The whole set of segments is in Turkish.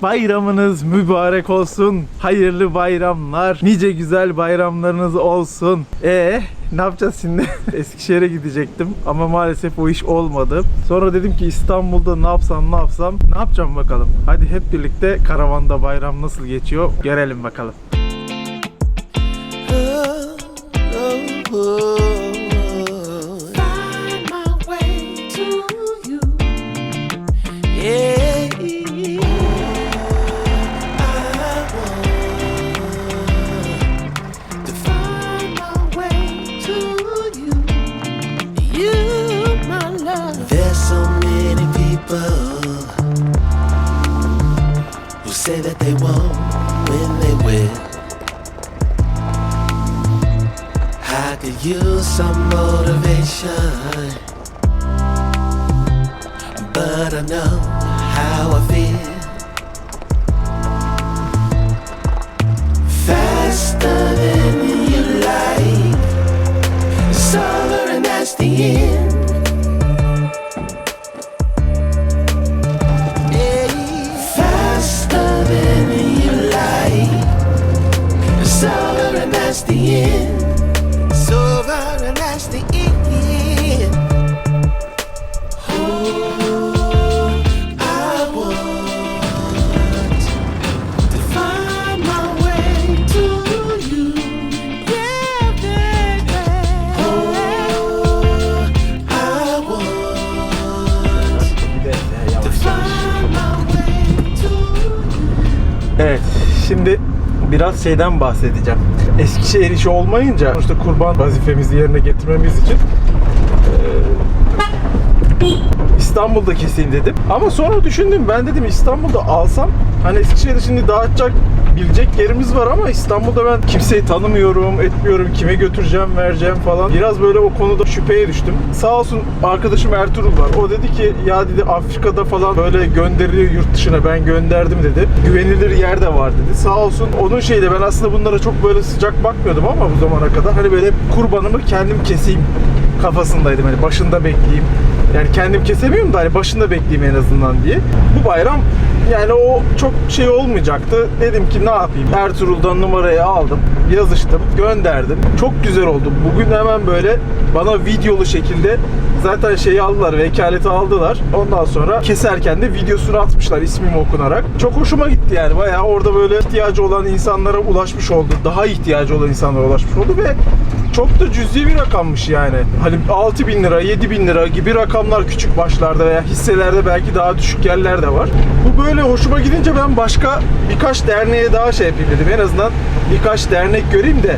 Bayramınız mübarek olsun. Hayırlı bayramlar. Nice güzel bayramlarınız olsun. Ne yapacağız şimdi? Eskişehir'e gidecektim ama maalesef o iş olmadı. Sonra dedim ki İstanbul'da ne yapsam. Ne yapacağım bakalım. Hadi hep birlikte karavanda bayram nasıl geçiyor görelim bakalım. Say that they won't when they will. I could use some motivation, but I know how I feel. Faster than you like, it's over and that's the end. That's the end. It's over and that's the end. Oh, I want to find my way to you. Yeah, baby. Oh, I want to find my way to you. Evet, şimdi biraz şeyden bahsedeceğim. Eskişehir işi olmayınca işte kurban vazifemizi yerine getirmemiz için İstanbul'da keseyim dedim. Ama sonra düşündüm, ben dedim İstanbul'da alsam hani Eskişehir'de şimdi dağıtacak bilecek yerimiz var ama İstanbul'da ben kimseyi tanımıyorum, etmiyorum, kime götüreceğim, vereceğim falan. Biraz böyle o konuda şüpheye düştüm. Sağ olsun arkadaşım Ertuğrul var. O dedi ki ya dedi Afrika'da falan böyle gönderiliyor yurt dışına, ben gönderdim dedi. Güvenilir yer de var dedi. Sağ olsun onun şeyle, ben aslında bunlara çok böyle sıcak bakmıyordum ama bu zamana kadar hani böyle kurbanımı kendim keseyim kafasındaydım. Hani başında bekleyeyim. Yani kendim kesemiyorum da hani başında bekleyeyim en azından diye. Bu bayram yani o çok şey olmayacaktı. Dedim ki ne yapayım? Ertuğrul'dan numarayı aldım, yazıştım, gönderdim. Çok güzel oldu. Bugün hemen böyle bana videolu şekilde zaten şeyi aldılar, vekaleti aldılar. Ondan sonra keserken de videosunu atmışlar ismim okunarak. Çok hoşuma gitti yani. Bayağı orada böyle ihtiyacı olan insanlara ulaşmış oldu. Daha ihtiyacı olan insanlara ulaşmış oldu ve çok da cüzi bir rakammış yani. Hani 6.000 lira, 7.000 lira gibi rakamlar küçük başlarda veya hisselerde belki daha düşük yerler de var. Bu böyle hoşuma gidince ben başka birkaç derneğe daha şey yapayım dedim. En azından birkaç dernek göreyim de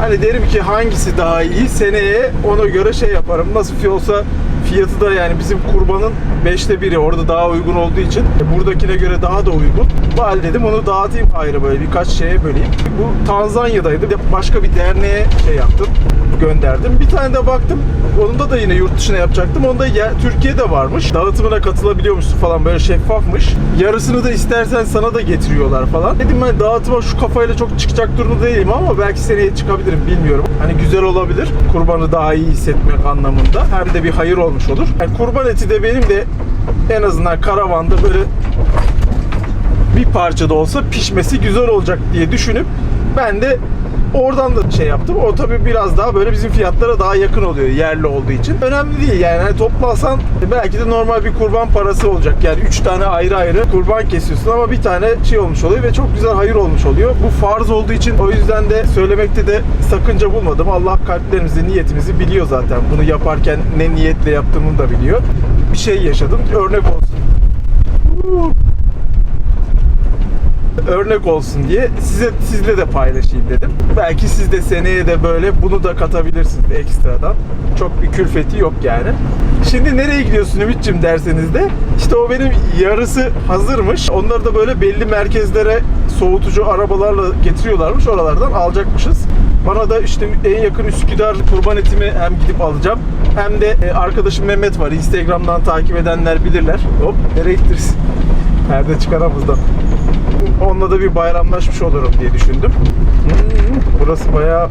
hani derim ki hangisi daha iyi, seneye ona göre şey yaparım. Nasıl olsa fiyatı da yani bizim kurbanın 5'te 1'i orada daha uygun olduğu için buradakine göre daha da uygun. Bari dedim onu dağıtayım ayrı, böyle birkaç şeye böleyim. Bu Tanzanya'daydı. Başka bir derneğe şey yaptım, gönderdim. Bir tane de baktım, onda da yine yurt dışına yapacaktım. Onda Türkiye'de varmış. Dağıtımına katılabiliyormuşsun falan, böyle şeffafmış. Yarısını da istersen sana da getiriyorlar falan. Dedim ben dağıtıma şu kafayla çok çıkacak durumda değilim ama belki seneye çıkabilirim, bilmiyorum. Hani güzel olabilir. Kurbanı daha iyi hissetmek anlamında. Hem de bir hayır olmuş olur. Yani kurban eti de benim de en azından karavanda böyle bir parça da olsa pişmesi güzel olacak diye düşünüp ben de oradan da şey yaptım. O tabii biraz daha böyle bizim fiyatlara daha yakın oluyor yerli olduğu için. Önemli değil yani. Hani toplasan belki de normal bir kurban parası olacak. Yani 3 tane ayrı ayrı kurban kesiyorsun ama bir tane şey olmuş oluyor ve çok güzel hayır olmuş oluyor. Bu farz olduğu için o yüzden de söylemekte de sakınca bulmadım. Allah kalplerimizi, niyetimizi biliyor zaten. Bunu yaparken ne niyetle yaptığımı da biliyor. Bir şey yaşadım. Örnek olsun. Örnek olsun diye sizle de paylaşayım dedim. Belki siz de seneye de böyle bunu da katabilirsiniz ekstradan. Çok bir külfeti yok yani. Şimdi nereye gidiyorsun Ümit'ciğim derseniz de işte o benim yarısı hazırmış. Onları da böyle belli merkezlere soğutucu arabalarla getiriyorlarmış. Oralardan alacakmışız. Bana da işte en yakın Üsküdar kurban etimi hem gidip alacağım hem de arkadaşım Mehmet var. Instagram'dan takip edenler bilirler. Hop nereye gittiriz? Perde çıkaramızdan. Onunla da bir bayramlaşmış olurum diye düşündüm. Burası bayağı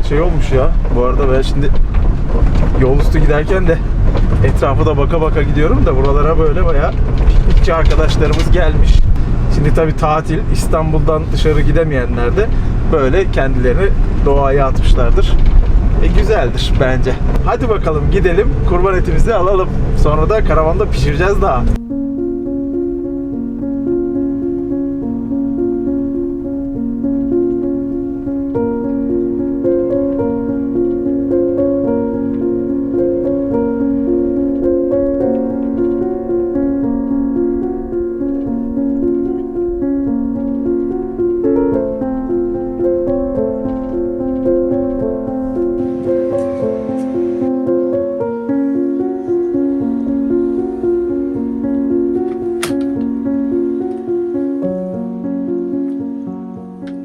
şey olmuş ya. Bu arada ben şimdi yol üstü giderken de etrafa da baka baka gidiyorum da buralara böyle bayağı piknikçi arkadaşlarımız gelmiş. Şimdi tabii tatil, İstanbul'dan dışarı gidemeyenler de böyle kendilerini doğaya atmışlardır. Güzeldir bence. Hadi bakalım gidelim, kurban etimizi alalım. Sonra da karavanda pişireceğiz daha.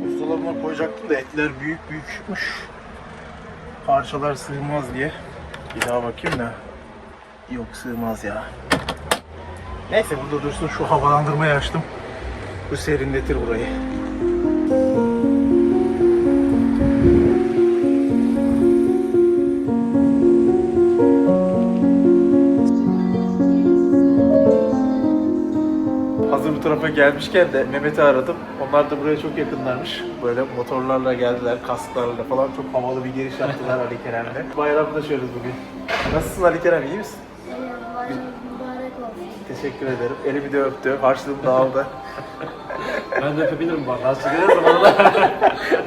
Buzdolabına koyacaktım da etler büyükmüş. Parçalar sığmaz diye. Bir daha bakayım da. Yok, sığmaz ya. Neyse, burada dursun. Şu havalandırmayı açtım. Bu serinletir burayı. Hazır bu tarafa gelmişken de Mehmet'i aradım. Onlar da buraya çok yakınlarmış. Böyle motorlarla geldiler, kasklarla falan. Çok havalı bir giriş yaptılar Ali Kerem'le. Bayramlaşıyoruz bugün. Nasılsın Ali Kerem, iyi misin? Mübarek olsun. Teşekkür ederim. Elimi de öptü. Harçlığım da aldı. Ben de öpebilirim bak. Nasıl gelirse bana da.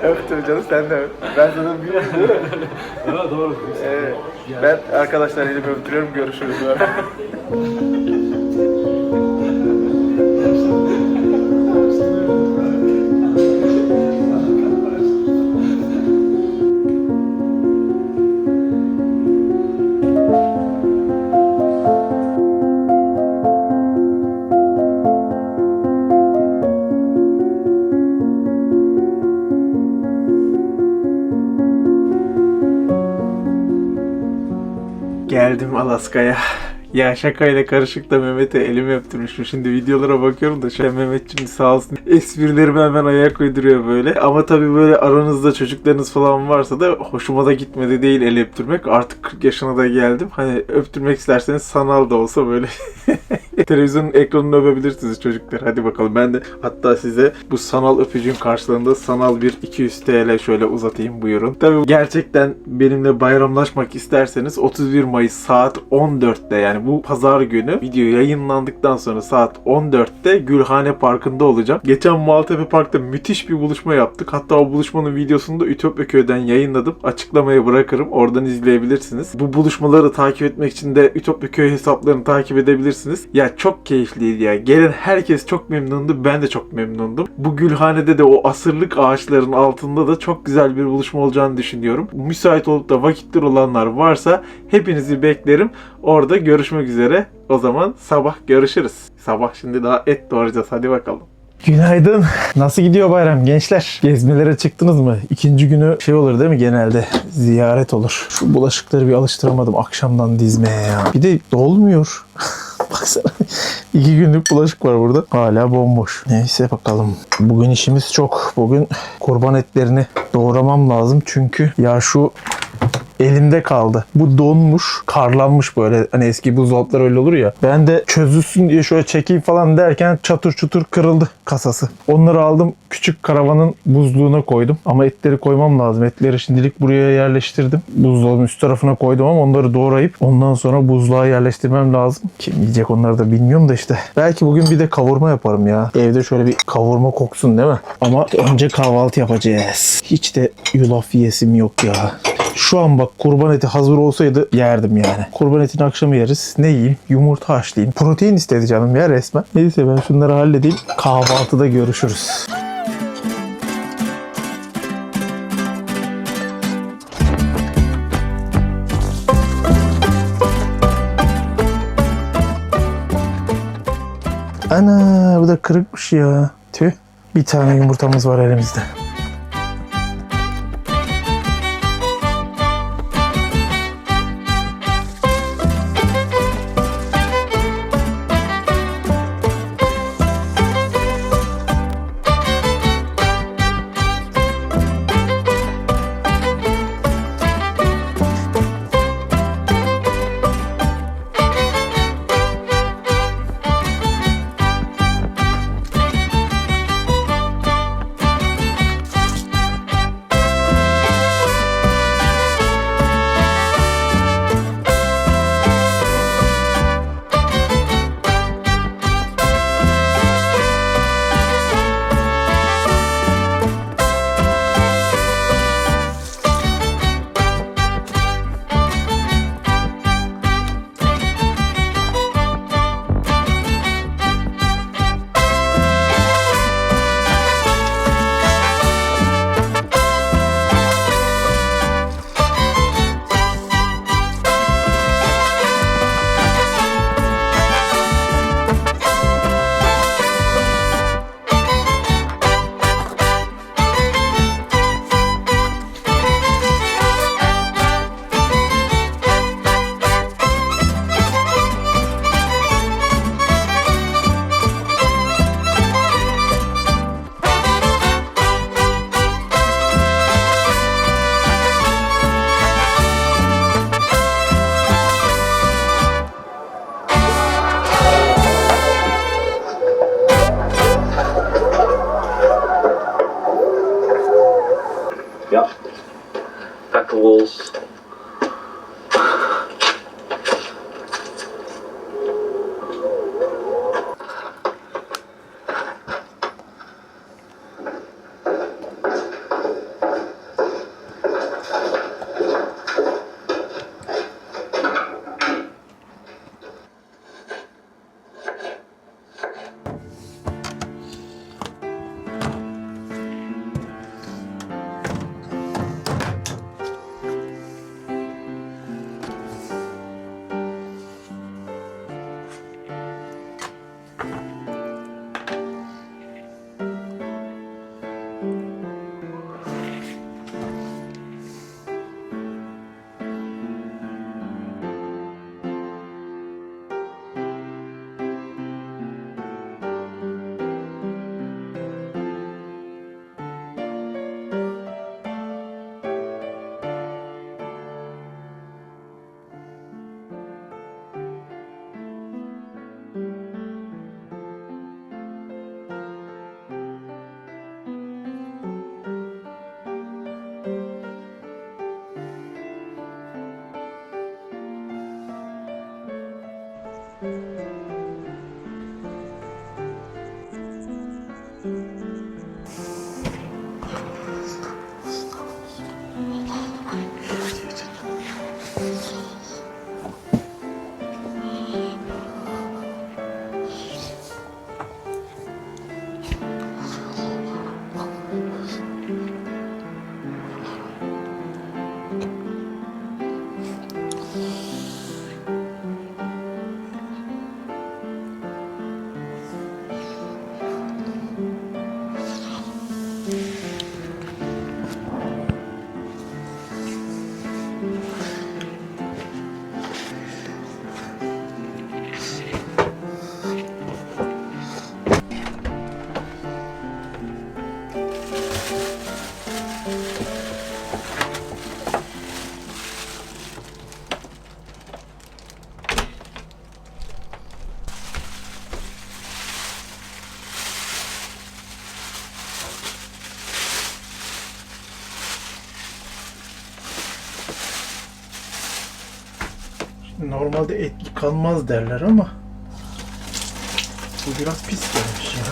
Öptüm canım, sen de öp. Ben sana büyüğüm değil mi? Evet, doğru. Ben arkadaşlar elimi öptürüyorum. Görüşürüz. Geldim Alaska'ya. Ya şakayla karışık da Mehmet'e elimi öptürmüşüm. Şimdi videolara bakıyorum da Mehmetciğim sağ olsun. Esprilerime hemen ayak uyduruyor böyle. Ama tabii böyle aranızda çocuklarınız falan varsa da hoşuma da gitmedi değil el öptürmek. Artık 40 yaşına da geldim. Hani öptürmek isterseniz sanal da olsa böyle televizyonun ekranını öpebilirsiniz çocuklar. Hadi bakalım, ben de hatta size bu sanal öpücüğün karşılığında sanal bir 200 TL şöyle uzatayım, buyurun. Tabii gerçekten benimle bayramlaşmak isterseniz 31 Mayıs saat 14'te, yani bu pazar günü video yayınlandıktan sonra saat 14'te Gülhane Parkı'nda olacağım. Geçen Maltepe Park'ta müthiş bir buluşma yaptık. Hatta o buluşmanın videosunu da Ütopya Köy'den yayınladım. Açıklamaya bırakırım. Oradan izleyebilirsiniz. Bu buluşmaları takip etmek için de Ütopya Köy hesaplarını takip edebilirsiniz. Ya çok keyifliydi ya. Gelen herkes çok memnundu. Ben de çok memnundum. Bu Gülhane'de de o asırlık ağaçların altında da çok güzel bir buluşma olacağını düşünüyorum. Müsait olup da vakitler olanlar varsa hepinizi beklerim. Orada görüşmek üzere. O zaman sabah görüşürüz. Sabah şimdi daha et doğrayacağız. Hadi bakalım. Günaydın. Nasıl gidiyor bayram gençler? Gezmelere çıktınız mı? İkinci günü olur değil mi genelde? Ziyaret olur. Şu bulaşıkları bir alıştıramadım akşamdan dizmeye ya. Bir de dolmuyor. Baksana. 2 günlük bulaşık var burada. Hala bomboş. Neyse bakalım. Bugün işimiz çok. Bugün kurban etlerini doğramam lazım. Çünkü ya şu elimde kaldı. Bu donmuş, karlanmış böyle. Hani eski buzdolaplar öyle olur ya. Ben de çözülsün diye şöyle çekeyim falan derken çatır çutur kırıldı kasası. Onları aldım, küçük karavanın buzluğuna koydum. Ama etleri koymam lazım. Etleri şimdilik buraya yerleştirdim. Buzdolabının üst tarafına koydum ama onları doğrayıp ondan sonra buzluğa yerleştirmem lazım. Kim yiyecek onları da bilmiyorum da işte. Belki bugün bir de kavurma yaparım ya. Evde şöyle bir kavurma koksun değil mi? Ama önce kahvaltı yapacağız. Hiç de yulaf yiyesim yok ya. Şu an bak, kurban eti hazır olsaydı yerdim yani. Kurban etini akşam yeriz. Ne yiyeyim? Yumurta haşlayayım. Protein istedi canım ya resmen. Neyse ben şunları halledeyim. Kahvaltıda görüşürüz. Ana, bu da kırıkmış ya. Tüh. Bir tane yumurtamız var elimizde. vegetables. Normalde et yıkanmaz derler ama bu biraz pis gelmiş ya.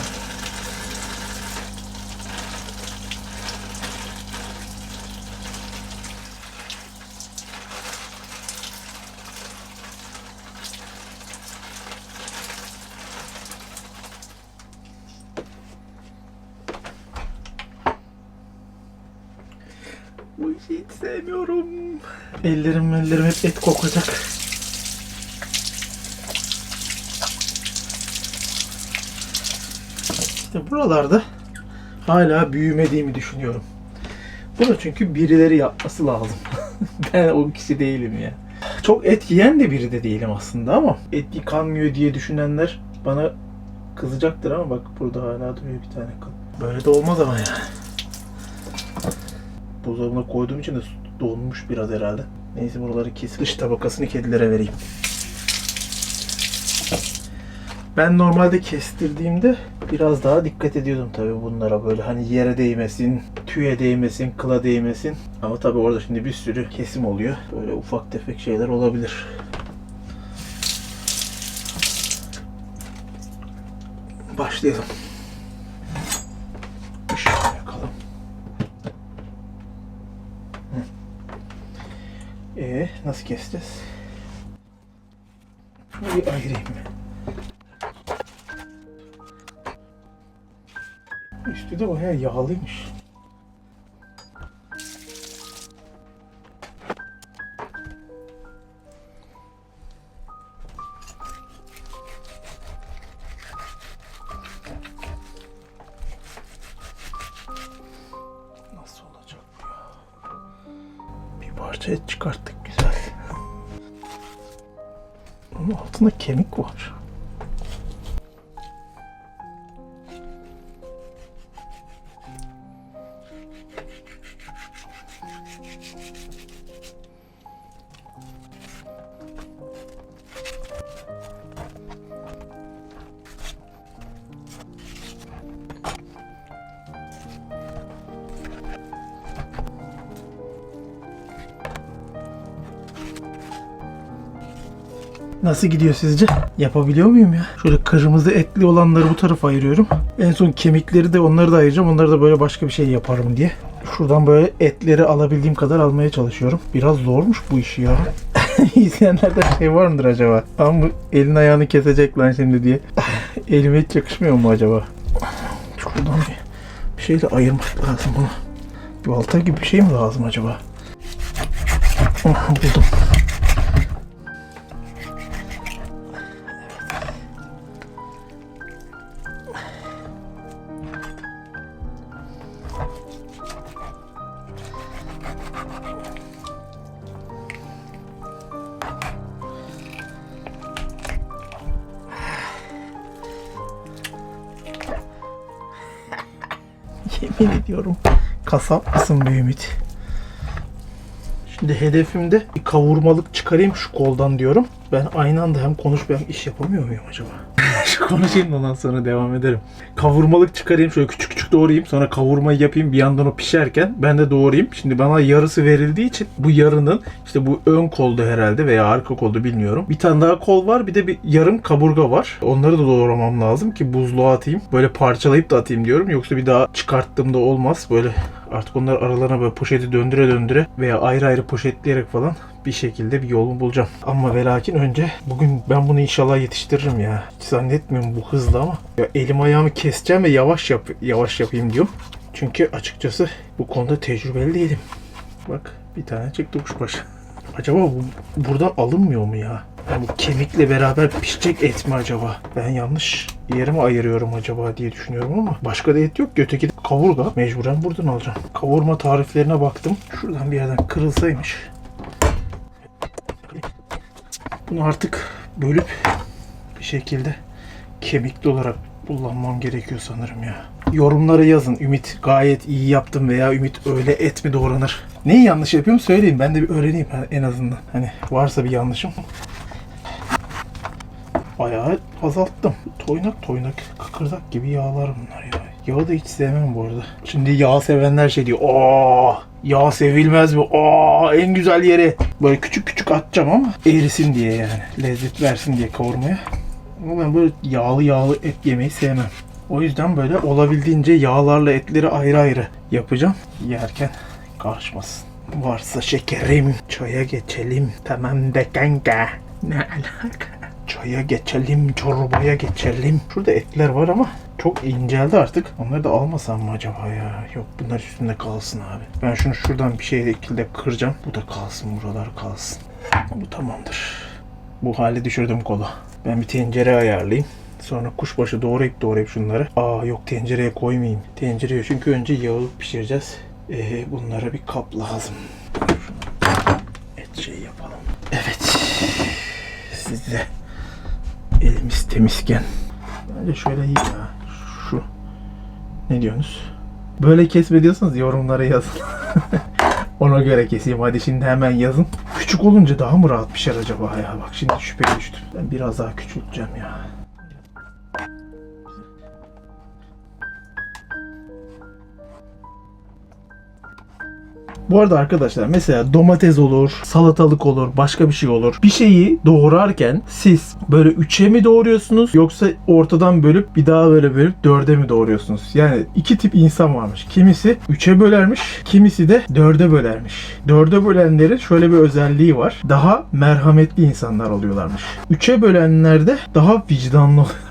Bu işi hiç sevmiyorum. Ellerim hep et kokacak. İşte buralarda hala büyümediğimi düşünüyorum. Bunu çünkü birileri yapması lazım. Ben o kişi değilim ya. Çok et yiyen de biri de değilim aslında ama et yıkanmıyor diye düşünenler bana kızacaktır ama bak burada hala duruyor bir tane kıl. Böyle de olmaz ama ya. Buzdolabına koyduğum için de donmuş biraz herhalde. Neyse buraları kesip dış tabakasını kedilere vereyim. Ben normalde kestirdiğimde biraz daha dikkat ediyordum tabii bunlara, böyle hani yere değmesin, tüye değmesin, kıla değmesin. Ama tabii orada şimdi bir sürü kesim oluyor. Böyle ufak tefek şeyler olabilir. Başlayalım. Işığı yakalım. Nasıl keseceğiz? Şunu bir ayırayım ben. Üstü de bayağı yağlıymış. Nasıl olacak bu ya? Bir parça et çıkarttık, güzel. Onun altında kemik var. Nasıl gidiyor sizce? Yapabiliyor muyum ya? Şöyle kırmızı etli olanları bu tarafa ayırıyorum. En son kemikleri de onları da ayıracağım. Onları da böyle başka bir şey yaparım diye. Şuradan böyle etleri alabildiğim kadar almaya çalışıyorum. Biraz zormuş bu iş ya. İzleyenlerde şey var mıdır acaba? Ama bu elin ayağını kesecek lan şimdi diye. Elime hiç yakışmıyor mu acaba? Şuradan bir şeyle ayırmak lazım bunu. Bir balta gibi bir şey mi lazım acaba? Buldum. Yemin ediyorum. Kasap mısın be Ümit? Şimdi hedefimde bir kavurmalık çıkarayım şu koldan diyorum. Ben aynı anda hem konuşup hem iş yapamıyor muyum acaba? Şu konuşayım da ondan sonra devam ederim. Kavurmalık çıkarayım, şöyle küçük küçük doğrayayım, sonra kavurmayı yapayım, bir yandan o pişerken ben de doğrayayım. Şimdi bana yarısı verildiği için bu yarının işte bu ön kolda herhalde veya arka kolda bilmiyorum. Bir tane daha kol var, bir de bir yarım kaburga var. Onları da doğramam lazım ki buzluğa atayım. Böyle parçalayıp da atayım diyorum. Yoksa bir daha çıkarttığımda olmaz. Böyle artık onlar aralarına böyle poşeti döndüre döndüre veya ayrı ayrı poşetleyerek falan bir şekilde bir yolunu bulacağım. Ama ve lakin önce bugün ben bunu inşallah yetiştiririm ya. Hiç zannetmiyorum bu hızla ama. Ya elim ayağımı keseceğim ve yavaş yapayım diyorum. Çünkü açıkçası bu konuda tecrübeli değilim. Bak bir tane çıktı kuşbaşı. Acaba bu buradan alınmıyor mu ya? Yani bu kemikle beraber pişecek et mi acaba? Ben yanlış yere mi ayırıyorum acaba diye düşünüyorum ama başka da et yok. Öteki kavurga. Mecburen buradan alacağım. Kavurma tariflerine baktım. Şuradan bir yerden kırılsaymış. Bunu artık bölüp bir şekilde kemikli olarak kullanmam gerekiyor sanırım ya. Yorumlara yazın. Ümit gayet iyi yaptım veya Ümit öyle et mi doğranır? Neyi yanlış yapıyorum söyleyin. Ben de bir öğreneyim en azından. Hani varsa bir yanlışım. Bayağı azalttım. Toynak kıkırdak gibi yağlar bunlar ya. Yağı da hiç sevmem bu arada. Şimdi yağ sevenler şey diyor. Aa, yağ sevilmez mi? Aa, en güzel yere. Böyle küçük küçük atacağım ama erisin diye yani. Lezzet versin diye kavurmaya. Ama ben böyle yağlı et yemeyi sevmem. O yüzden böyle olabildiğince yağlarla etleri ayrı ayrı yapacağım. Yerken karışmasın. Varsa şekerim. Çaya geçelim. Tamam de kanka. Ne alaka? Çaya geçelim, çorbaya geçelim. Şurada etler var ama çok inceldi artık. Onları da almasam mı acaba ya? Yok bunlar üstünde kalsın abi. Ben şunu şuradan bir şekilde kıracağım. Bu da kalsın, buralar kalsın. Bu tamamdır. Bu hale düşürdüm kolu. Ben bir tencere ayarlayayım. Sonra kuşbaşı doğrayıp şunları. Aa yok tencereye koymayayım. Tencereye çünkü önce yağı pişireceğiz. Bunlara bir kap lazım. Et şey yapalım. Evet. Size elimiz temizken. Bence şöyle iyi ya. Şu. Ne diyorsunuz? Böyle kesme diyorsanız yorumlara yazın. Ona göre keseyim. Hadi şimdi hemen yazın. Küçük olunca daha mı rahat pişer acaba ya? Bak şimdi şüpheye düştüm. Ben biraz daha küçülteceğim ya. Bu arada arkadaşlar mesela domates olur, salatalık olur, başka bir şey olur. Bir şeyi doğrarken siz böyle 3'e mi doğruyorsunuz yoksa ortadan bölüp bir daha böyle bölüp 4'e mi doğruyorsunuz? Yani iki tip insan varmış. Kimisi 3'e bölermiş, kimisi de 4'e bölermiş. 4'e bölenlerin şöyle bir özelliği var. Daha merhametli insanlar oluyorlarmış. 3'e bölenler de daha vicdanlı oluyorlar.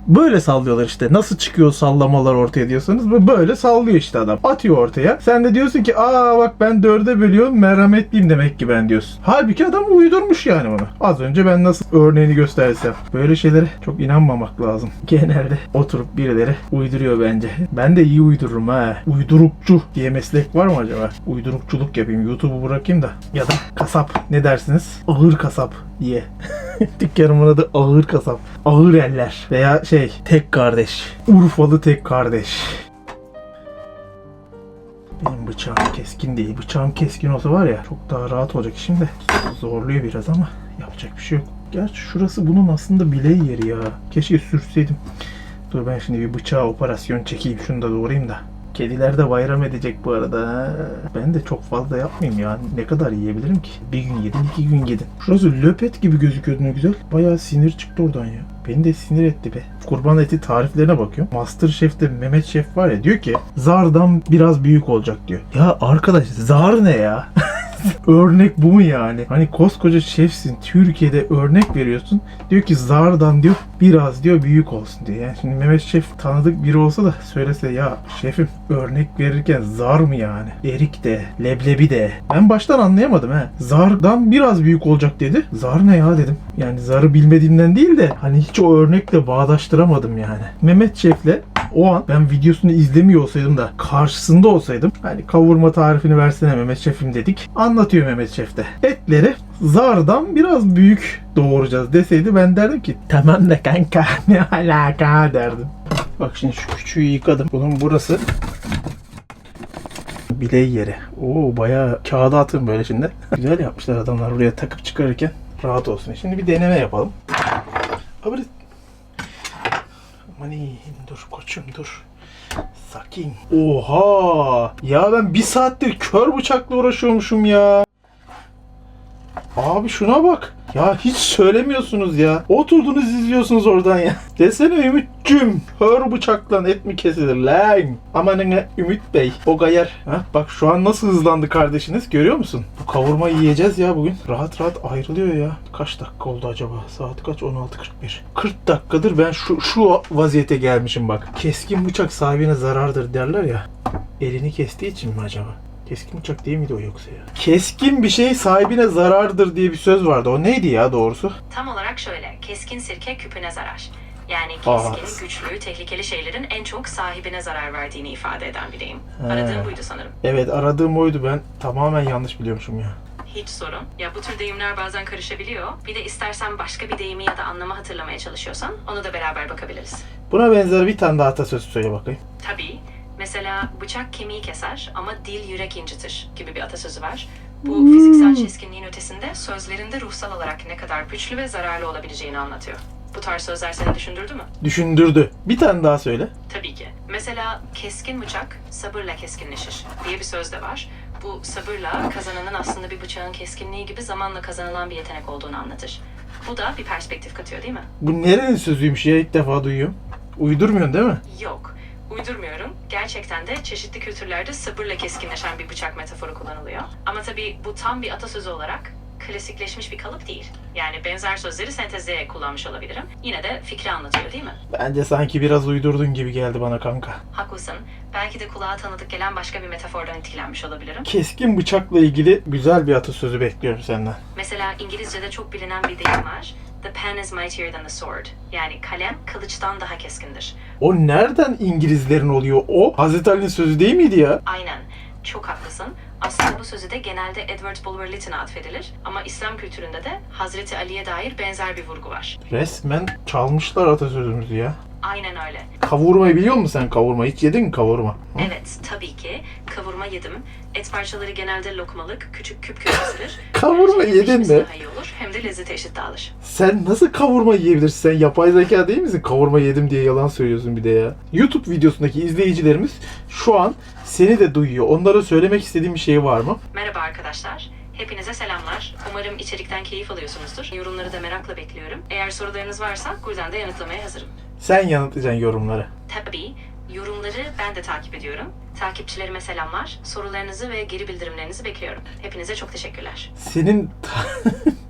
Böyle sallıyorlar işte. Nasıl çıkıyor sallamalar ortaya diyorsanız böyle sallıyor işte adam. Atıyor ortaya. Sen de diyorsun ki aa bak ben 4'e bölüyorum merhametliyim demek ki ben diyorsun. Halbuki adam uydurmuş yani bunu. Az önce ben nasıl örneğini göstersem. Böyle şeylere çok inanmamak lazım. Genelde oturup birileri uyduruyor bence. Ben de iyi uydururum ha. Uydurukçu diye meslek var mı acaba? Uydurukçuluk yapayım. YouTube'u bırakayım da. Ya da kasap. Ne dersiniz? Ağır kasap diye. Dükkanımın adı Ağır Kasap. Ağır eller. Veya tek kardeş. Urfalı tek kardeş. Benim bıçağım keskin değil. Bıçağım keskin olsa var ya çok daha rahat olacak. Şimdi zorluyor biraz ama yapacak bir şey yok. Gerçi şurası bunun aslında bileği yeri ya. Keşke sürseydim. Dur ben şimdi bir bıçağa operasyon çekeyim. Şunu da doğrayayım da. Kediler de bayram edecek bu arada. Ha. Ben de çok fazla yapmayayım ya. Ne kadar yiyebilirim ki? Bir gün yedin, 2 gün yedin. Şurası löpet gibi gözüküyordu, ne güzel. Bayağı sinir çıktı oradan ya. Beni de sinir etti be. Kurban eti tariflerine bakıyorum. Masterchef'te Mehmet Şef var ya, diyor ki zardan biraz büyük olacak diyor. Ya arkadaş, zar ne ya? Örnek bu mu yani? Hani koskoca şefsin, Türkiye'de örnek veriyorsun. Diyor ki zardan diyor biraz diyor büyük olsun diyor. Yani şimdi Mehmet Şef tanıdık biri olsa da söylese ya şefim örnek verirken zar mı yani? Erik de, leblebi de. Ben baştan anlayamadım he. Zardan biraz büyük olacak dedi. Zar ne ya dedim. Yani zarı bilmediğimden değil de hani hiç o örnekle bağdaştıramadım yani. Mehmet Şef'le o an ben videosunu izlemiyor olsaydım da karşısında olsaydım, hani kavurma tarifini versene Mehmet Şef'im dedik. Anlatıyor Mehmet Şef de. Etleri zardan biraz büyük doğuracağız deseydi ben derdim ki tamam da kanka ne alaka derdim. Bak şimdi şu küçüğü yıkadım. Bunun burası bileği yeri. Oo bayağı kağıda atın böyle şimdi. Güzel yapmışlar adamlar buraya takıp çıkarırken rahat olsun. Şimdi bir deneme yapalım. Abi Aman dur koçum dur. Sakin. Oha! Ya ben bir saattir kör bıçakla uğraşıyormuşum ya. Abi şuna bak. Ya hiç söylemiyorsunuz ya. Oturdunuz izliyorsunuz oradan ya. Desene Ümit'cüm. Kör bıçakla et mi kesilir lan? Amanın Ümit Bey. O gayar. Ha, bak şu an nasıl hızlandı kardeşiniz. Görüyor musun? Bu kavurmayı yiyeceğiz ya bugün. Rahat rahat ayrılıyor ya. Kaç dakika oldu acaba? Saat kaç? 16.41. 40 dakikadır ben şu vaziyete gelmişim bak. Keskin bıçak sahibine zarardır derler ya. Elini kestiği için mi acaba? Keskin bıçak değil miydi o yoksa ya? Keskin bir şey sahibine zarardır diye bir söz vardı. O neydi ya doğrusu? Tam olarak şöyle. Keskin sirke küpüne zarar. Yani Aa. keskin, güçlü, tehlikeli şeylerin en çok sahibine zarar verdiğini ifade eden bir deyim. Aradığım buydu sanırım. Evet aradığım oydu, ben tamamen yanlış biliyormuşum ya. Hiç sorun. Ya bu tür deyimler bazen karışabiliyor. Bir de istersen başka bir deyimi ya da anlamı hatırlamaya çalışıyorsan onu da beraber bakabiliriz. Buna benzer bir tane daha atasözü söyle bakayım. Tabii. Mesela bıçak kemiği keser ama dil yürek incitir gibi bir atasözü var. Bu fiziksel keskinliğin ötesinde sözlerinde ruhsal olarak ne kadar güçlü ve zararlı olabileceğini anlatıyor. Bu tarz sözler seni düşündürdü mü? Düşündürdü. Bir tane daha söyle. Tabii ki. Mesela keskin bıçak sabırla keskinleşir diye bir söz de var. Bu sabırla kazananın aslında bir bıçağın keskinliği gibi zamanla kazanılan bir yetenek olduğunu anlatır. Bu da bir perspektif katıyor değil mi? Bu nerenin sözüymüş ya, ilk defa duyuyorum. Uydurmuyorsun değil mi? Yok. Uydurmuyorum. Gerçekten de çeşitli kültürlerde sabırla keskinleşen bir bıçak metaforu kullanılıyor. Ama tabii bu tam bir atasözü olarak klasikleşmiş bir kalıp değil. Yani benzer sözleri sentezleyerek kullanmış olabilirim. Yine de fikri anlatıyor değil mi? Bence sanki biraz uydurdun gibi geldi bana kanka. Haklısın. Belki de kulağa tanıdık gelen başka bir metafordan etkilenmiş olabilirim. Keskin bıçakla ilgili güzel bir atasözü bekliyorum senden. Mesela İngilizce'de çok bilinen bir deyim var. The pen is mightier than the sword. Yani kalem kılıçtan daha keskindir. O nereden İngilizlerin oluyor o? Hazreti Ali'nin sözü değil miydi ya? Aynen. Çok haklısın. Aslında bu sözü de genelde Edward Bulwer-Lytton'a atfedilir. Ama İslam kültüründe de Hazreti Ali'ye dair benzer bir vurgu var. Resmen çalmışlar atasözümüzü ya. Aynen öyle. Kavurmayı biliyor musun sen, kavurma? Hiç yedin mi kavurma? Hı? Evet, tabii ki. Kavurma yedim. Et parçaları genelde lokmalık, küçük küp küp kesilir. Kavurma Böylece yedin pişmesi mi? daha iyi olur. Hem de lezzeti eşit dağılır. Sen nasıl kavurma yiyebilirsin? Sen yapay zeka değil misin? Kavurma yedim diye yalan söylüyorsun bir de ya. YouTube videosundaki izleyicilerimiz şu an seni de duyuyor. Onlara söylemek istediğin bir şey var mı? Merhaba arkadaşlar. Hepinize selamlar. Umarım içerikten keyif alıyorsunuzdur. Yorumları da merakla bekliyorum. Eğer sorularınız varsa buradan da yanıtlamaya hazırım. Sen yanıtlayacaksın yorumları. Tabii. Yorumları ben de takip ediyorum. Takipçilerime selamlar. Sorularınızı ve geri bildirimlerinizi bekliyorum. Hepinize çok teşekkürler. Senin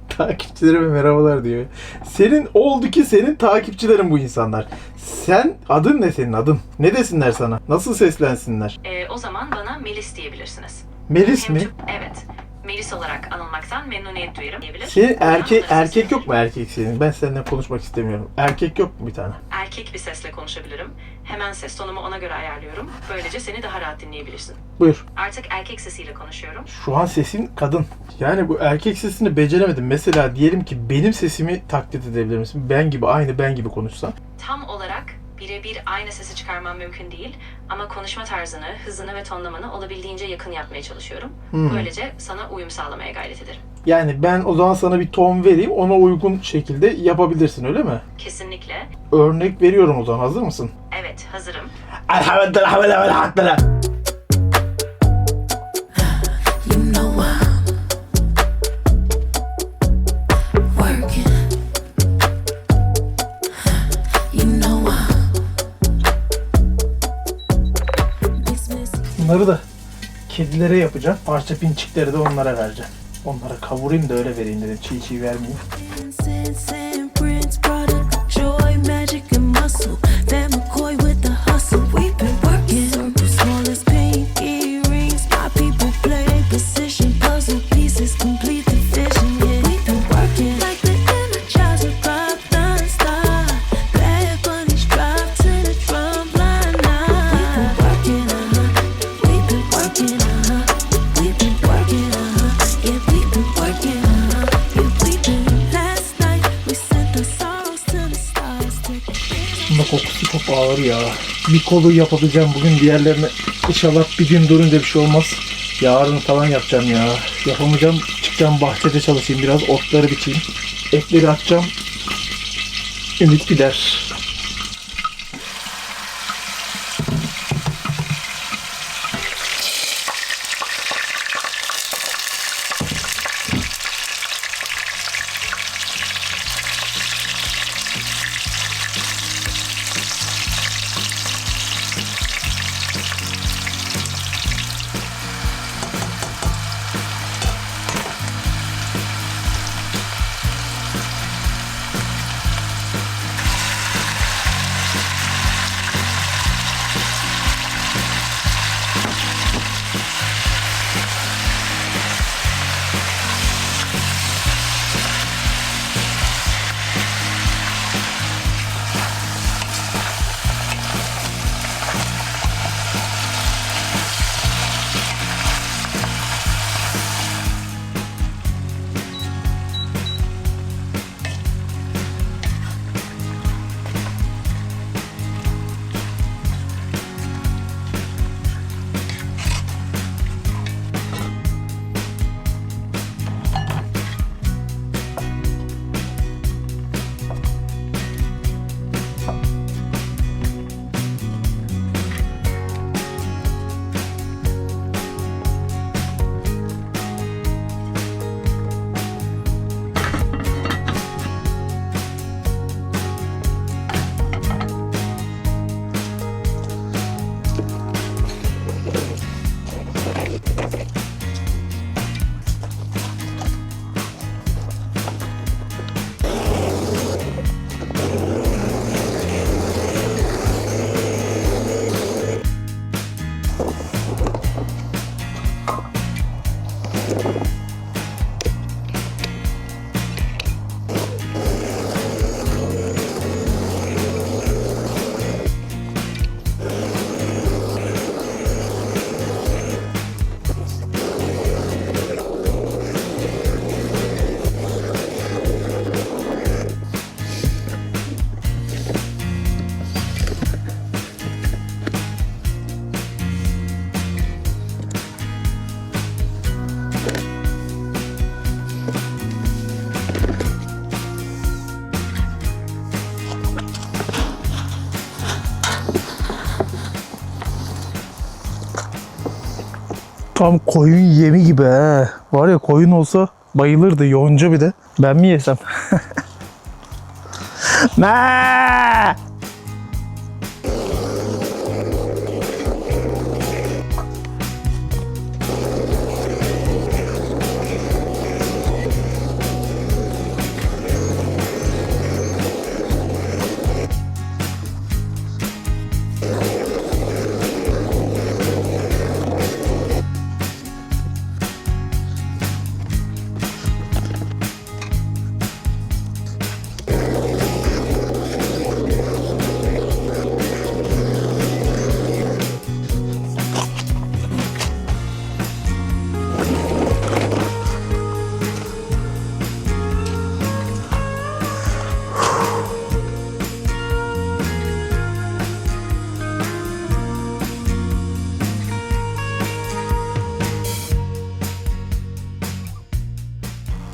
takipçilerime merhabalar diyor. Senin takipçilerin bu insanlar. Sen adın ne, senin adın? Ne desinler sana? Nasıl seslensinler? O zaman bana Melis diyebilirsiniz. Melis Hem mi? Evet. Melis olarak anılmaktan memnuniyet duyarım diyebilir. Senin Bana erkek nasıl yok mu, erkek senin? Ben seninle konuşmak istemiyorum. Erkek yok mu bir tane? Erkek bir sesle konuşabilirim. Hemen ses tonumu ona göre ayarlıyorum. Böylece seni daha rahat dinleyebilirsin. Buyur. Artık erkek sesiyle konuşuyorum. Şu an sesin kadın. Yani bu erkek sesini beceremedim. Mesela diyelim ki benim sesimi taklit edebilir misin? Aynı ben gibi konuşsan. Tam olarak birebir aynı sesi çıkarmam mümkün değil. Ama konuşma tarzını, hızını ve tonlamanı olabildiğince yakın yapmaya çalışıyorum. Böylece sana uyum sağlamaya gayret ederim. Yani ben o zaman sana bir ton vereyim, ona uygun şekilde yapabilirsin öyle mi? Kesinlikle. Örnek veriyorum o zaman, hazır mısın? Evet, hazırım. Elhamdülillah. Bunları da kedilere yapacağım. Parça pinçikleri de onlara vereceğim. Onlara kavurayım da öyle vereyim dedim. Çiğ çiğ vermeyeyim. Kokusu çok ağır ya. Bir kolu yapabileceğim bugün, diğerlerine inşallah bir gün durunca bir şey olmaz. Yarın falan yapacağım ya. Yapamayacağım. Çıkacağım bahçede çalışayım biraz. Otları biçeyim. Etleri atacağım. Ümit gider. Tam koyun yemi gibi he. Var ya, koyun olsa bayılırdı, yonca bir de. Ben mi yesem? Ne?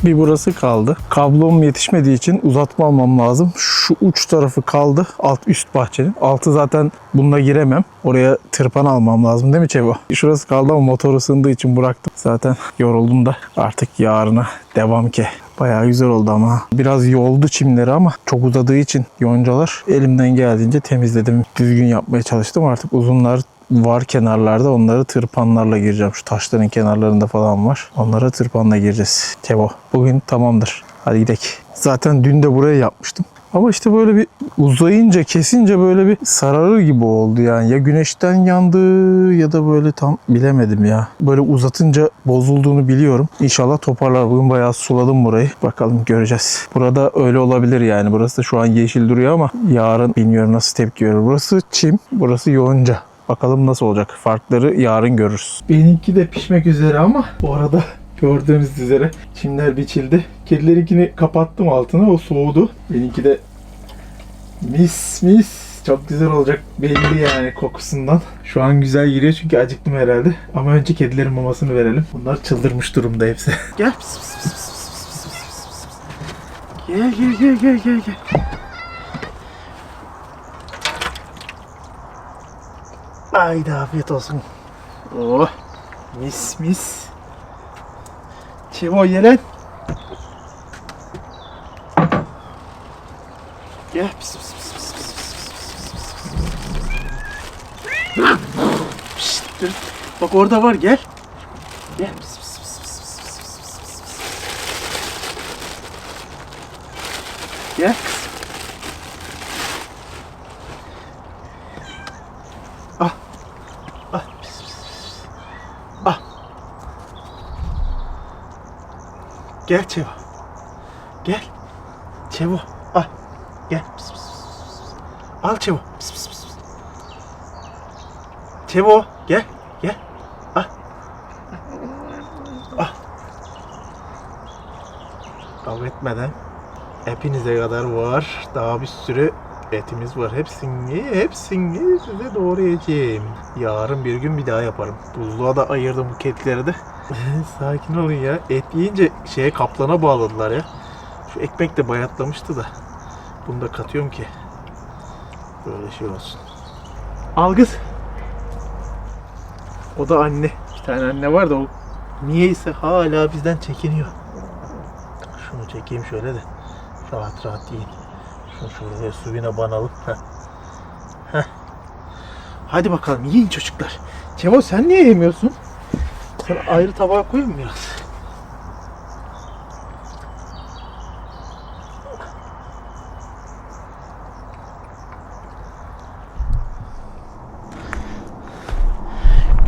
Bir burası kaldı. Kablom yetişmediği için uzatma almam lazım. Şu uç tarafı kaldı. Alt üst bahçenin. Altı zaten bununla giremem. Oraya tırpan almam lazım değil mi Çevo? Şurası kaldı ama motor ısındığı için bıraktım. Zaten yoruldum da artık yarına devam ki. Bayağı güzel oldu ama. Biraz yoldu çimleri ama çok uzadığı için yoncalar elimden geldiğince temizledim. Düzgün yapmaya çalıştım. Artık uzunlar var kenarlarda. Onları tırpanlarla gireceğim. Şu taşların kenarlarında falan var. Onlara tırpanla gireceğiz. Tevo. Bugün tamamdır. Hadi gidelim. Zaten dün de buraya yapmıştım. Ama işte böyle bir uzayınca, kesince böyle bir sararır gibi oldu yani. Ya güneşten yandı ya da böyle tam bilemedim ya. Böyle uzatınca bozulduğunu biliyorum. İnşallah toparlar. Bugün bayağı suladım burayı. Bakalım göreceğiz. Burada öyle olabilir yani. Burası da şu an yeşil duruyor ama yarın bilmiyorum nasıl tepki verir. Burası çim, burası yonca. Bakalım nasıl olacak. Farkları yarın görürüz. Benimki de pişmek üzere ama bu arada gördüğünüz üzere çimler biçildi. Kedilerinkini kapattım altına. O soğudu. Benimki de mis çok güzel olacak belli yani kokusundan. Şu an güzel giriyor çünkü acıktım herhalde. Ama önce kedilerin mamasını verelim. Bunlar çıldırmış durumda hepsi. Gel. Gel. Haydi afiyet olsun. Oh. Mis. Çivo yelen. Gel. Pişt, dur. Bak orada var gel. Gel. Gel. Ah. Gel Çevo. Gel. Çevo. Al. Gel. Al Çevo. Çevo. Gel. Al. Kavga etmeden hepinize kadar var. Daha bir sürü etimiz var. Hepsini size doğrayacağım. Yarın bir gün bir daha yaparım. Buzluğa da ayırdım bu kedileri de. Sakin olun ya. Et yiyince kaplana bağladılar ya. Şu ekmek de bayatlamıştı da. Bunu da katıyorum ki böyle şey olsun. Al kız. O da anne. Bir tane anne var da o niyeyse hala bizden çekiniyor. Şunu çekeyim şöyle de rahat yiyin. Şunu şuraya suyuna banalım. Heh. Hadi bakalım yiyin çocuklar. Çevo sen niye yemiyorsun? Sana ayrı tabağa koyayım mı biraz?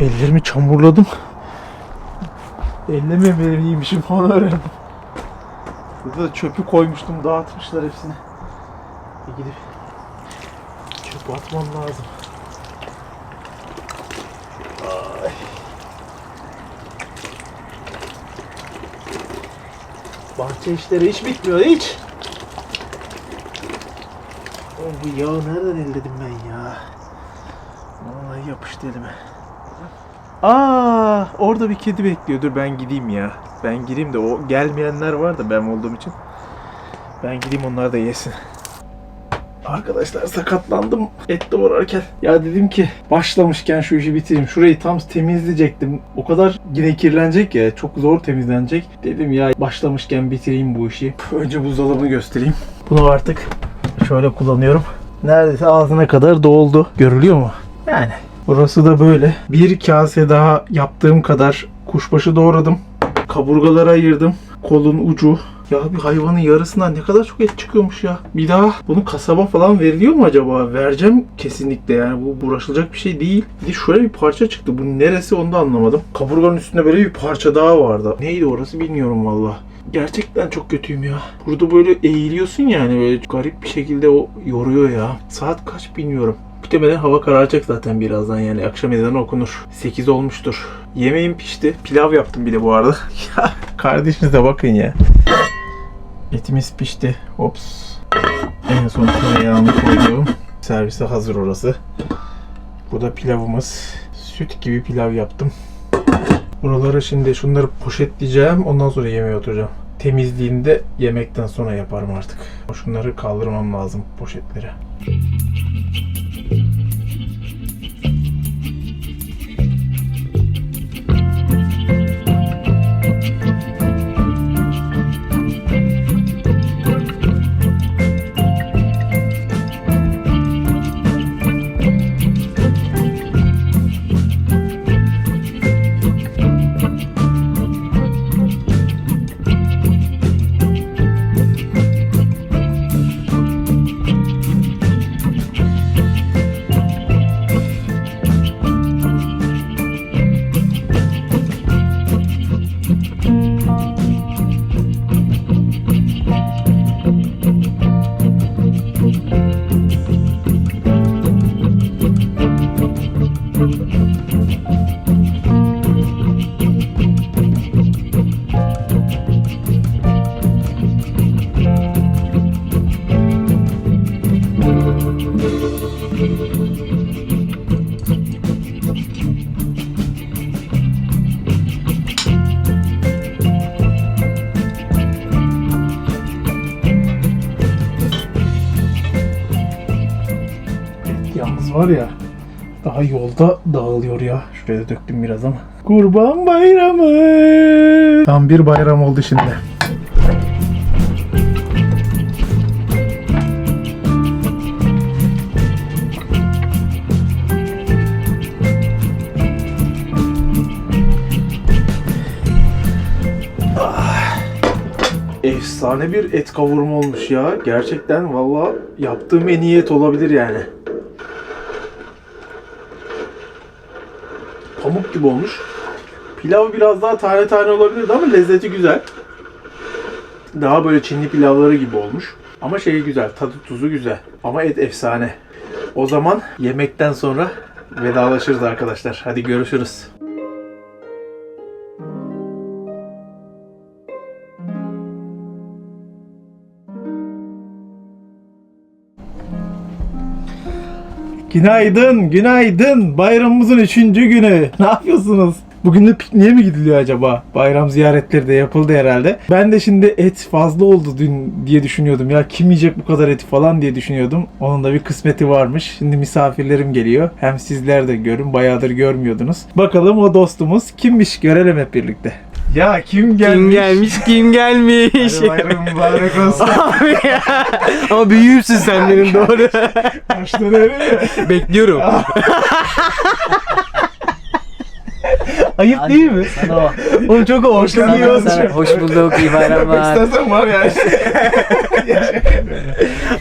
Ellerimi çamurladım. Ellememeliymişim onu öğrendim. Burada da çöpü koymuştum, dağıtmışlar hepsini. Gidip çöp atmam lazım. Ay. Bahçe işleri hiç bitmiyor, hiç. Bu yağı nereden elledim ben ya? Vallahi yapıştı elime. Orada bir kedi bekliyor. Dur ben gideyim ya. Ben gireyim de o gelmeyenler var da ben olduğum için. Ben gideyim onlar da yesin. Arkadaşlar sakatlandım et doğrarken. Ya dedim ki başlamışken şu işi bitireyim. Şurayı tam temizleyecektim. O kadar yine kirlenecek ya. Çok zor temizlenecek. Dedim ya başlamışken bitireyim bu işi. Önce buzdolabını göstereyim. Bunu artık şöyle kullanıyorum. Neredeyse ağzına kadar doldu. Görülüyor mu? Yani. Burası da böyle. Bir kase daha yaptığım kadar kuşbaşı doğradım. Kaburgalara ayırdım. Kolun ucu. Ya bir hayvanın yarısından ne kadar çok et çıkıyormuş ya. Bir daha bunu kasaba falan veriliyor mu acaba? Vereceğim kesinlikle yani. Bu uğraşılacak bir şey değil. Bir de şöyle bir parça çıktı. Bu neresi onu da anlamadım. Kaburganın üstünde böyle bir parça daha vardı. Neydi orası bilmiyorum valla. Gerçekten çok kötüyüm ya. Burada böyle eğiliyorsun yani. Böyle garip bir şekilde o yoruyor ya. Saat kaç bilmiyorum. Muhtemelen hava kararacak zaten birazdan yani. Akşam ezanı okunur. 8 olmuştur. Yemeğim pişti. Pilav yaptım bir de bu arada. Ya kardeşinize bakın ya. Etimiz pişti. Hops. En son tereyağını koydum. Servise hazır orası. Bu da pilavımız. Süt gibi pilav yaptım. Buralara şimdi şunları poşetleyeceğim. Ondan sonra yemeğe oturacağım. Temizliğini de yemekten sonra yaparım artık. Şunları kaldırmam lazım poşetlere. Yalnız var ya, daha yolda dağılıyor ya. Şuraya da döktüm biraz ama. Kurban Bayramı. Tam bir bayram oldu şimdi. Efsane bir et kavurma olmuş ya. Gerçekten valla yaptığım en iyi et olabilir yani. Pamuk gibi olmuş. Pilav biraz daha tane tane olabilirdi ama lezzeti güzel. Daha böyle Çinli pilavları gibi olmuş. Ama şeyi güzel, tadı tuzu güzel. Ama et efsane. O zaman yemekten sonra vedalaşırız arkadaşlar. Hadi görüşürüz. Günaydın, günaydın. Bayramımızın 3. günü. Ne yapıyorsunuz? Bugün de pikniğe mi gidiliyor acaba? Bayram ziyaretleri de yapıldı herhalde. Ben de şimdi et fazla oldu dün diye düşünüyordum. Ya kim yiyecek bu kadar eti falan diye düşünüyordum. Onun da bir kısmeti varmış. Şimdi misafirlerim geliyor. Hem sizler de görün. Bayağıdır görmüyordunuz. Bakalım o dostumuz kimmiş? Görelim hep birlikte. Ya kim gelmiş? Kim gelmiş, kim gelmiş? Hadi bayram mübarek olsun. Abi ya. Ama büyüğümsün sen benim, doğru. Baştan öyle mi? Bekliyorum. Ayıp değil mi? Sana o. Oğlum çok hoşlanıyor. Sana hoş bulduk, iyi bayramlar. İstersen var ya.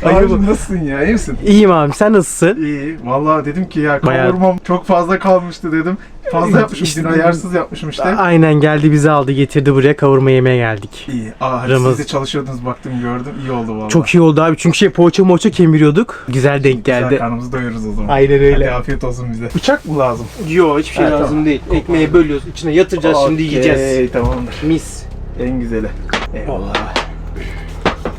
Abi nasılsın ya? İyi misin? İyiyim abi, sen nasılsın? İyi. Vallahi dedim ki ya Bayağı- kavurmam çok fazla kalmıştı dedim. Fazla yapmışım. İşte- Dün ayarsız yapmışım işte. Aynen, geldi bizi aldı getirdi buraya, kavurma yemeye geldik. İyi. Hadi Ramaz- siz de çalışıyordunuz baktım gördüm. İyi oldu vallahi. Çok iyi oldu abi, çünkü poğaça kemiriyorduk. Güzel denk Güzel, geldi. karnımızı doyururuz o zaman. Aynen Hadi öyle. afiyet olsun bize. Bıçak mı lazım? Yok, hiçbir şey Evet, lazım tamam. değil. Ekmeği bölüyoruz, içine yatıracağız, şimdi yiyeceğiz. Okey, tamamdır. Mis. En güzeli. Eyvallah.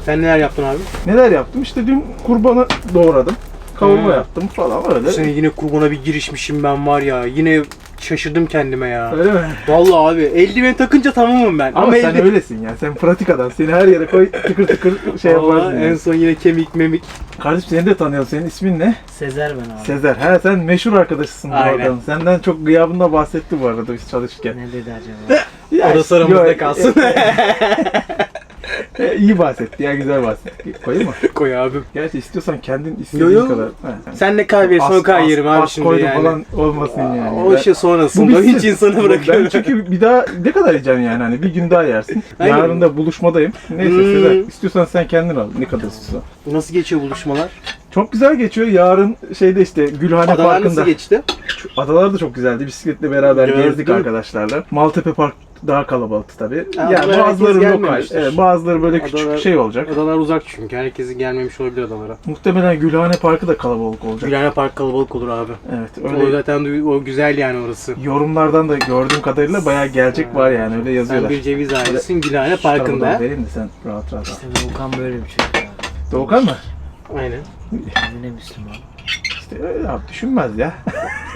Sen neler yaptın abi? Neler yaptım? İşte dün kurbanı doğradım. Kavurma yaptım falan öyle. Sen yine kurbana bir girişmişim ben, var ya. Yine şaşırdım kendime ya. Öyle mi? Vallahi abi, eldiven takınca tamamım ben. Ama sen öylesin ya. Sen pratik adam. Seni her yere koy tıkır tıkır şey yaparsın. Vallahi en Yani. son yine kemik memik. Kardeşim seni de tanıyorum. Senin ismin ne? Sezer ben abi. Sezer. He sen meşhur arkadaşısın bu Aynen. adamın. Senden çok gıyabında bahsetti bu arada biz çalışırken. Ne dedi acaba? Ya, Orası aramızda yok, kalsın. iyi bahsetti ya, güzel bahsetti. Koyayım mı? Koy abi. Gerçi istiyorsan kendin istediğin Yo, yo. kadar. He, Sen ne kahve verirsen o kahve yerim abi şimdi koydum yani. falan olmasın yani. O işe sonrasında Bu bitsin. hiç insanı Ben bırakıyorum. çünkü bir daha ne kadar yiyeceksin yani, hani bir gün daha yersin. Aynen. Yarın da buluşmadayım. Neyse Sezer, istiyorsan sen kendin al ne kadar istiyorsan. Nasıl geçiyor buluşmalar? Çok güzel geçiyor. Yarın şeyde işte Gülhane Adalar Parkı'nda. nasıl geçti? Adalar da çok güzeldi. Bisikletle beraber Gördüm. gezdik arkadaşlarla. Maltepe Park daha kalabalıktı tabii. Ha, Yani adalara bazıları herkes lokal, gelmemiştir. evet, bazıları böyle küçük Adalar- şey olacak. Adalar uzak çünkü. Herkesin gelmemiş olabilir adalara. Muhtemelen Gülhane Parkı da kalabalık olacak. Gülhane Park kalabalık olur abi. Evet, O öyle zaten o güzel yani orası. yorumlardan da gördüğüm kadarıyla bayağı gelecek var yani, öyle Sen yazıyorlar. bir ceviz ailesin Gülhane Şu tarafa Parkı'nda. doğru vereyim de sen rahat rahat. İşte Doğukan böyle bir çocuk abi. Doğukan mı? Aynen. Kendine Müslüman. İşte öyle abi, düşünmez ya.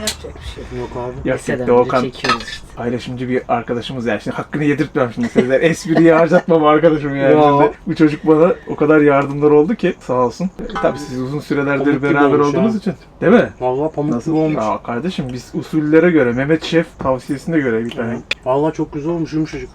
Yapacak bir şey yok. Yok abi. Yok Liseden yok, beri Doğukan çekiyoruz işte. paylaşımcı bir arkadaşımız ya. Şimdi hakkını yedirtmem şimdi Sezer. Espriyi harcatmam arkadaşım yani. Ya. Şimdi bu çocuk bana o kadar yardımlar oldu ki sağ olsun. Tabii siz uzun sürelerdir Pamuk gibi beraber olmuş olduğunuz ya. için. Değil mi? Vallahi pamuk Nasıl? gibi olmuş. Ya kardeşim biz usullere göre, Mehmet Şef tavsiyesine göre bir tane. Vallahi çok güzel olmuş yumuşacık.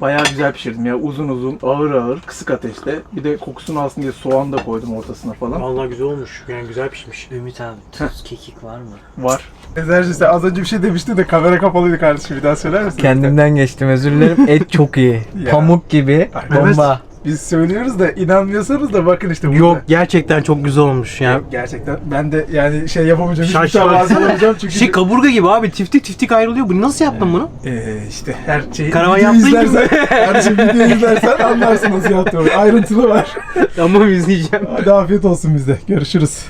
Bayağı güzel pişirdim ya. Uzun uzun, ağır ağır, kısık ateşte. Bir de kokusunu alsın diye soğan da koydum ortasına falan. Vallahi güzel olmuş. Yani güzel pişmiş. Ümit abi tuz kekik var mı? Var. Sezerci sen az önce bir şey demiştin de kamera kapalıydı kardeşim. Bir daha söyler misin? Kendimden geçtim, özür dilerim. Et çok iyi. Ya. Pamuk gibi. Arkadaş, Bomba. biz söylüyoruz da inanmıyorsanız da bakın işte burada. Yok, gerçekten çok güzel olmuş yani. Gerçekten ben de yani şey yapamayacağım. Hiçbir Şaşırdım. mütevazı olamayacağım çünkü. Şey, kaburga gibi abi, tiftik tiftik ayrılıyor. Bu nasıl yaptın bunu? işte her şeyi Karavan videoyu yaptığın gibi. izlersen, her şeyi videoyu izlersen anlarsın nasıl yaptığımı. Ayrıntılı var. Tamam, izleyeceğim. Hadi afiyet olsun bizde. Görüşürüz.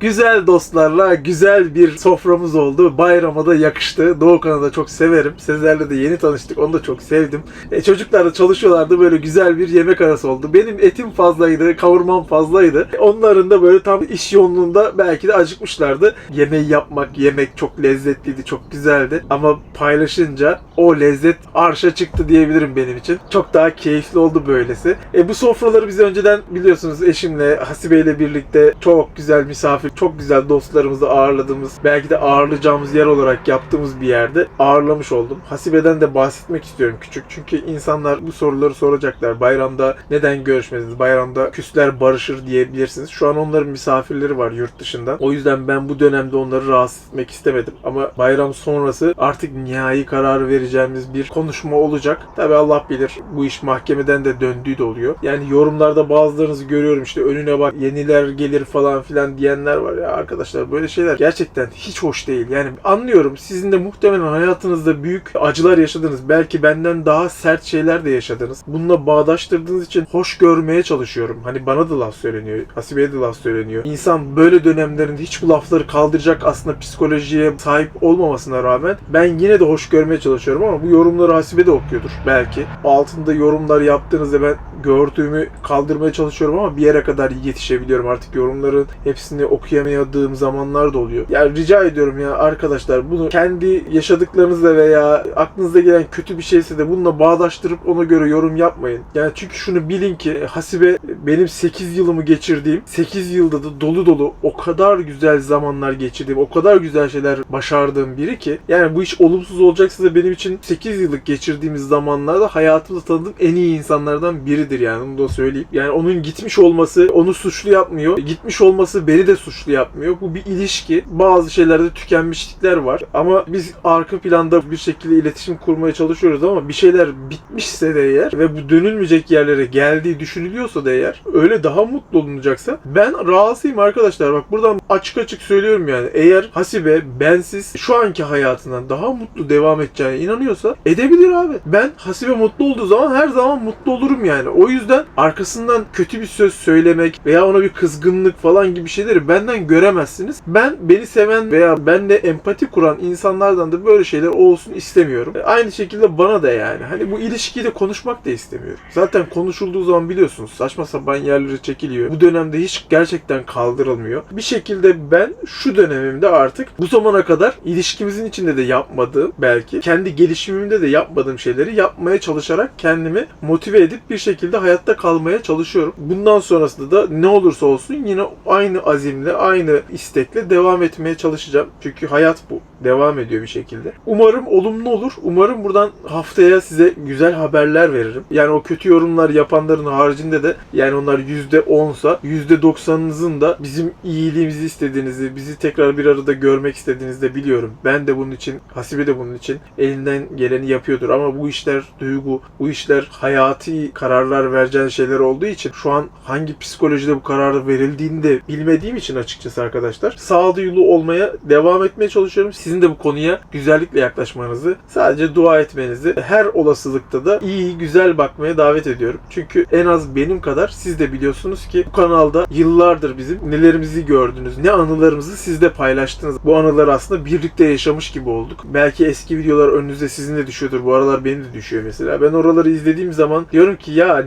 güzel dostlarla güzel bir soframız oldu. Bayrama da yakıştı. Doğukan'ı da çok severim. Sezer'le de yeni tanıştık. Onu da çok sevdim. Çocuklar da çalışıyorlardı. Böyle güzel bir yemek arası oldu. Benim etim fazlaydı. Kavurmam fazlaydı. Onların da böyle tam iş yoğunluğunda belki de acıkmışlardı. Yemeği yapmak, yemek çok lezzetliydi. Çok güzeldi. Ama paylaşınca o lezzet arşa çıktı diyebilirim benim için. Çok daha keyifli oldu böylesi. Bu sofraları biz önceden biliyorsunuz eşimle, Hasibe ile birlikte çok güzel misafir, çok güzel dostlarımızı ağırladığımız, belki de ağırlayacağımız yer olarak yaptığımız bir yerde ağırlamış oldum. Hasibe'den de bahsetmek istiyorum küçük. Çünkü insanlar bu soruları soracaklar. Bayramda neden görüşmediniz? Bayramda küsler barışır diyebilirsiniz. Şu an onların misafirleri var yurt dışından. O yüzden ben bu dönemde onları rahatsız etmek istemedim. Ama bayram sonrası artık nihai karar vereceğimiz bir konuşma olacak. Tabi Allah bilir, bu iş mahkemeden de döndüğü de oluyor. Yani yorumlarda bazılarınızı görüyorum, işte önüne bak yeniler gelir falan filan diyenler var ya arkadaşlar, böyle şeyler gerçekten hiç hoş değil. Yani anlıyorum, sizin de muhtemelen hayatınızda büyük acılar yaşadınız. Belki benden daha sert şeyler de yaşadınız. Bununla bağdaştırdığınız için hoş görmeye çalışıyorum. Hani bana da laf söyleniyor, Hasibe'ye de laf söyleniyor. İnsan böyle dönemlerinde hiç bu lafları kaldıracak aslında psikolojiye sahip olmamasına rağmen ben yine de hoş görmeye çalışıyorum ama bu yorumları Hasibe de okuyordur belki. Altında yorumlar yaptığınızda ben gördüğümü kaldırmaya çalışıyorum ama bir yere kadar yetişebiliyorum. Artık yorumların hepsini okuyamadığım zamanlar da oluyor. Yani rica ediyorum ya arkadaşlar, bunu kendi yaşadıklarınızla veya aklınıza gelen kötü bir şeyse de bununla bağdaştırıp ona göre yorum yapmayın. Yani çünkü şunu bilin ki Hasibe benim 8 yılımı geçirdiğim, 8 yılda da dolu dolu o kadar güzel zamanlar geçirdiğim, o kadar güzel şeyler başardığım biri ki yani bu iş olumsuz olacaksa da benim için 8 yıllık geçirdiğimiz zamanlarda hayatımda tanıdığım en iyi insanlardan biridir yani, onu da söyleyeyim. Yani onun gitmiş olması onu suçlu yapmıyor. Gitmiş olması beni de suçlu yapmıyor. Bu bir ilişki. Bazı şeylerde tükenmişlikler var ama biz arka planda bir şekilde iletişim kurmaya çalışıyoruz ama bir şeyler bitmişse de eğer ve bu dönülmeyecek yerlere geldiği düşünülüyorsa da eğer, öyle daha mutlu olunacaksa ben razıyım arkadaşlar. Bak buradan açık açık söylüyorum yani. Eğer Hasibe bensiz şu anki hayatından daha mutlu devam edeceğine inanıyorsa edebilir abi. Ben Hasibe mutlu olduğu zaman her zaman mutlu olurum yani. O yüzden arkasından kötü bir söz söylemek veya ona bir kızgınlık falan gibi şeyleri benden göremezsiniz. Ben beni seven veya benimle empati kuran insanlardan da böyle şeyler olsun istemiyorum. Aynı şekilde bana da yani. Hani bu ilişkiyi de konuşmak da istemiyorum. Zaten konuşulduğu zaman biliyorsunuz saçma sapan yerlere çekiliyor. Bu dönemde hiç gerçekten kaldırılmıyor. Bir şekilde ben şu dönemimde artık bu zamana kadar ilişkimizin içinde de yapmadığım, belki kendi gelişimimde de yapmadığım şeyleri yapmaya çalışarak kendimi motive edip bir şekilde hayatta kalmaya çalışıyorum. Bundan sonrasında da ne olursa olsun yine aynı azimle, aynı istekle devam etmeye çalışacağım. Çünkü hayat bu. Devam ediyor bir şekilde. Umarım olumlu olur. Umarım buradan haftaya size güzel haberler veririm. Yani o kötü yorumlar yapanların haricinde de, yani onlar %10'sa %90'ınızın da bizim iyiliğimizi istediğinizi, bizi tekrar bir arada görmek istediğinizi de biliyorum. Ben de bunun için, Hasibe de bunun için elinden geleni yapıyordur. Ama bu işler duygu, bu işler hayati kararlar vereceğin şeyler olduğu için şu an hangi psikolojide bu kararı verildiğini de bilmediğim için açıkçası arkadaşlar sağduyulu olmaya devam etmeye çalışıyorum. Sizin de bu konuya güzellikle yaklaşmanızı, sadece dua etmenizi, her olasılıkta da iyi, güzel bakmaya davet ediyorum. Çünkü en az benim kadar siz de biliyorsunuz ki bu kanalda yıllardır bizim nelerimizi gördünüz, ne anılarımızı siz de paylaştınız. Bu anıları aslında birlikte yaşamış gibi olduk. Belki eski videolar önünüze sizin de düşüyordur. Bu aralar benim de düşüyor mesela. Ben oraları izlediğim zaman diyorum ki ya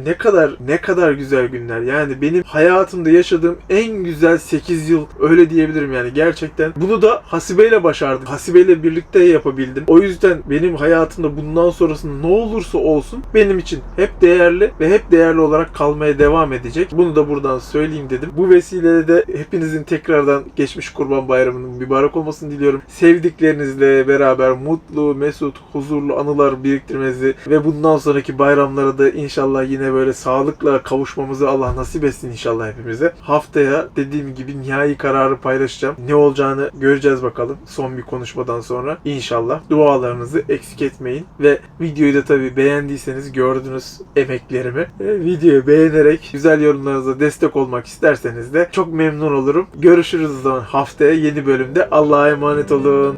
ne kadar güzel günler. Yani benim hayatımda yaşadığım en güzel 8 yıl, öyle diyebilirim yani. Gerçekten bunu da Hasibe ile başardım. Hasibe ile birlikte yapabildim. O yüzden benim hayatımda bundan sonrasında ne olursa olsun benim için hep değerli ve hep değerli olarak kalmaya devam edecek. Bunu da buradan söyleyeyim dedim. Bu vesileyle de hepinizin tekrardan geçmiş Kurban Bayramı'nın mübarek olmasını diliyorum. Sevdiklerinizle beraber mutlu, mesut, huzurlu anılar biriktirmenizi ve bundan sonraki bayramlara da inşallah yine böyle sağlıkla kavuşmamızı Allah nasip etsin inşallah hepimize. Haftaya dediğim gibi nihai kararı paylaşacağım. Ne olacağını göreceğiz bakalım son bir konuşmadan sonra. İnşallah dualarınızı eksik etmeyin ve videoyu da tabii beğendiyseniz, gördünüz emeklerimi, videoyu beğenerek güzel yorumlarınıza destek olmak isterseniz de çok memnun olurum. Görüşürüz o zaman haftaya yeni bölümde. Allah'a emanet olun.